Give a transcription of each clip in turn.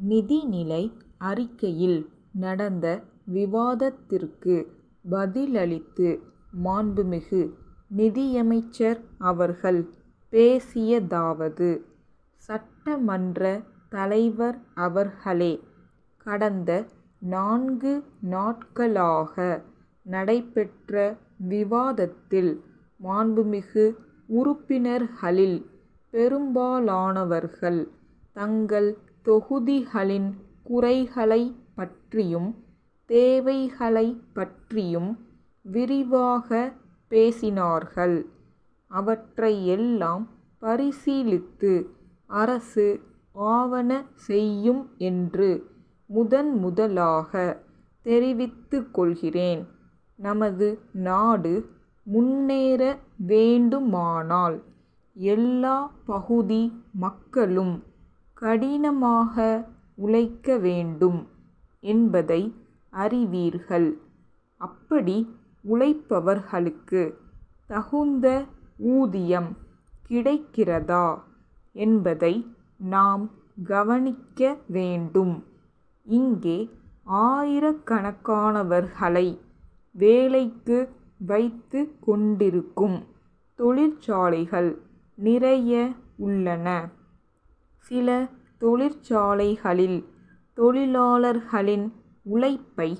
நிதிநிலை அறிக்கையில் நடந்த விவாதத்திற்கு பதிலளித்து மாண்புமிகு நிதியமைச்சர் அவர்கள் பேசியதாவது: சட்டமன்ற தலைவர் அவர்களே, கடந்த 4 நாட்களாக நடைபெற்ற விவாதத்தில் மாண்புமிகு உறுப்பினர்களில் பெரும்பாலானவர்கள் தங்கள் தொகுதிகளின் குறைகளைப் பற்றியும் தேவைகளைப் பற்றியும் விரிவாக பேசினார்கள். அவற்றையெல்லாம் பரிசீலித்து அரசு ஆவன செய்யும் என்று முதலாக தெரிவித்துக் கொள்கிறேன். நமது நாடு முன்னேற வேண்டுமானால் எல்லா பகுதி மக்களும் கடினமாக உழைக்க வேண்டும் என்பதை அறிவீர்கள். அப்படி உழைப்பவர்களுக்கு தகுந்த ஊதியம் கிடைக்கிறதா என்பதை நாம் கவனிக்க வேண்டும். இங்கே ஆயிரக்கணக்கானவர்களை வேலைக்கு வைத்துக் கொண்டிருக்கும் தொழிற்சாலைகள் நிறைய உள்ளன. சில தொழிற்சாலைகளில் தொழிலாளர்களின் உழைப்பை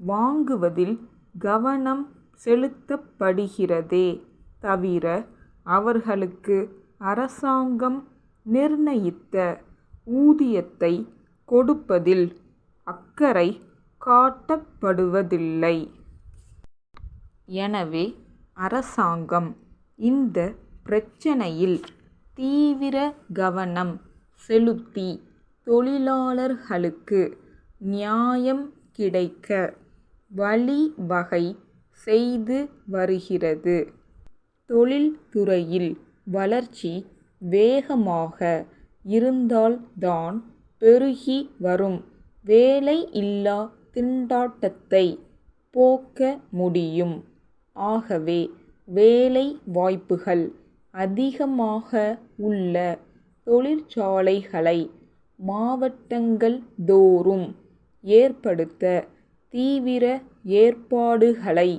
வாங்குவதில் கவனம் செலுத்தப்படுகிறதே தவிர அவர்களுக்கு அரசாங்கம் நிர்ணயித்த ஊதியத்தை கொடுப்பதில் அக்கறை காட்டப்படுவதில்லை. எனவே அரசாங்கம் இந்த பிரச்சினையில் தீவிர கவனம் செலுத்தி தொழிலாளர்களுக்கு நியாயம் கிடைக்க வழிவகை செய்து வருகிறது. தொழில்துறையில் வளர்ச்சி வேகமாக இருந்தால்தான் பெருகி வரும் வேலையில்லா திண்டாட்டத்தை போக்க முடியும். ஆகவே வேலை வாய்ப்புகள் அதிகமாக உள்ள தொழிற்சாலைகளை மாவட்டங்கள் தோறும் ஏற்படுத்த தீவிர ஏற்பாடுகளை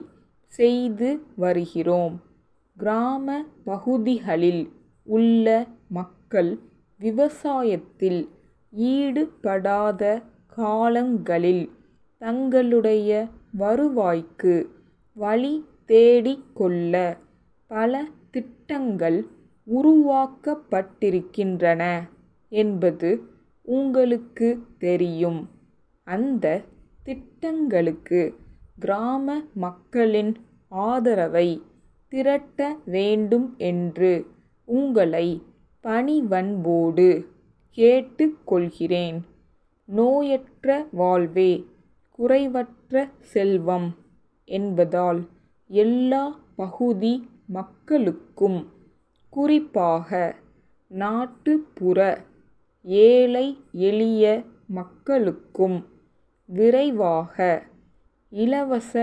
செய்து வருகிறோம். கிராம பகுதிகளில் உள்ள மக்கள் விவசாயத்தில் ஈடுபடாத காலங்களில் தங்களுடைய வருவாய்க்கு வழி தேடிக்கொள்ள பல திட்டங்கள் உருவாக்கப்பட்டிருக்கின்றன என்பது உங்களுக்கு தெரியும். அந்த திட்டங்களுக்கு கிராம மக்களின் ஆதரவை திரட்ட வேண்டும் என்று உங்களை பணிவன்போடு கேட்டுக்கொள்கிறேன். நோயற்ற வாழ்வே குறைவற்ற செல்வம் என்பதால் எல்லா பகுதி மக்களுக்கும், குறிப்பாக நாட்டுப்புற ஏழை எளிய மக்களுக்கும் விரைவாக இலவச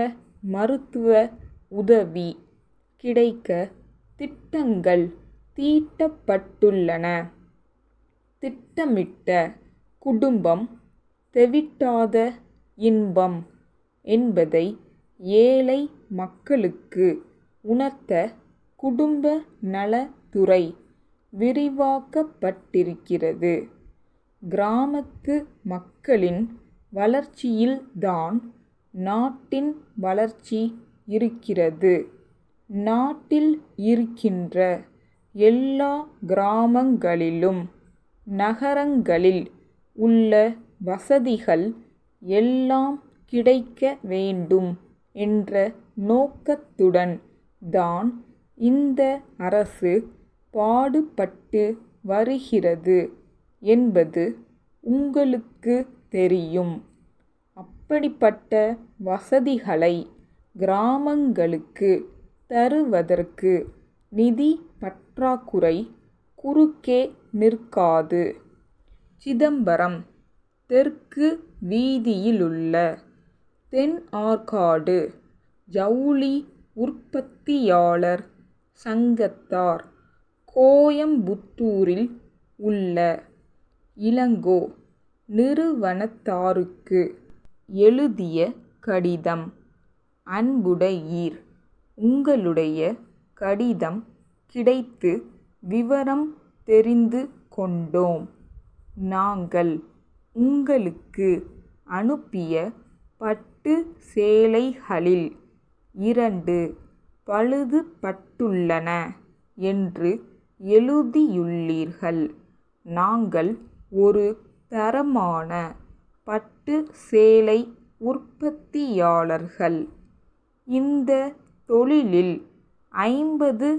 மருத்துவ உதவி கிடைக்க திட்டங்கள் தீட்டப்பட்டுள்ளன. திட்டமிட்ட குடும்பம் தெவிட்டாத இன்பம் என்பதை ஏழை மக்களுக்கு உணர்த்த குடும்ப நலத்துறை விரிவாக்கப்பட்டிருக்கிறது. கிராமத்து மக்களின் வளர்ச்சியில்தான் நாட்டின் வளர்ச்சி இருக்கிறது. நாட்டில் இருக்கின்ற எல்லா கிராமங்களிலும் நகரங்களில் உள்ள வசதிகள் எல்லாம் கிடைக்க வேண்டும் என்ற நோக்கத்துடன் தான் இந்த அரசு பாடுபட்டு வருகிறது என்பது உங்களுக்கு தெரியும். அப்படிப்பட்ட வசதிகளை கிராமங்களுக்கு தருவதற்கு நிதி பற்றாக்குறை குறுக்கே நிற்காது. சிதம்பரம் தெற்கு வீதியிலுள்ள தென் ஆற்காடு ஜவுளி உற்பத்தியாளர் சங்கத்தார், கோயம்புத்தூரில் உள்ள இளங்கோ நிறுவனத்தாருக்கு எழுதிய கடிதம். அன்புடையீர், உங்களுடைய கடிதம் கிடைத்து விவரம் தெரிந்து கொண்டோம். நாங்கள் உங்களுக்கு அனுப்பிய பட்டு சேலைகளில் 2 பழுதுபட்டுள்ளன என்று எழுதியுள்ளீர்கள். நாங்கள் ஒரு தரமான பட்டு சேலை உற்பத்தியாளர்கள். இந்த தொழிலில் 50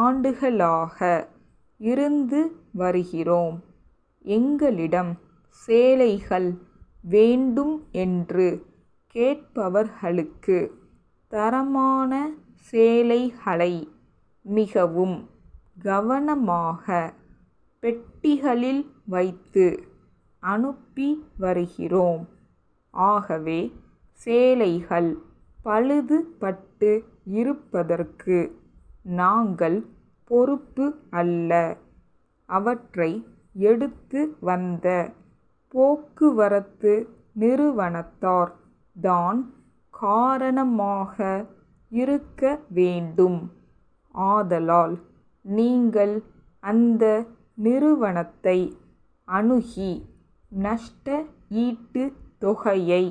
ஆண்டுகளாக இருந்து வருகிறோம். எங்களிடம் சேலைகள் வேண்டும் என்று கேட்பவர்களுக்கு தரமான சேலைகளை மிகவும் கவனமாக பெட்டிகளில் வைத்து அனுப்பி வருகிறோம். ஆகவே சேலைகள் பழுதுபட்டு இருப்பதற்கு நாங்கள் பொறுப்பு அல்ல. அவற்றை எடுத்து வந்த போக்குவரத்து நிறுவனத்தார் தான் காரணமாக இருக்க வேண்டும். ஆதலால் நீங்கள் அந்த நிறுவனத்தை அணுகி நஷ்ட ஈட்டுத் தொகையை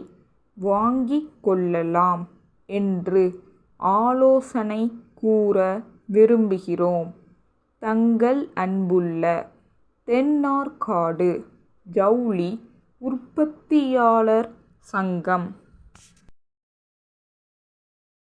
வாங்கிக் கொள்ளலாம் என்று ஆலோசனை கூற விரும்புகிறோம். தங்கள் அன்புள்ள தென்னார்காடு ஜவுளி உற்பத்தியாளர் சங்கம்.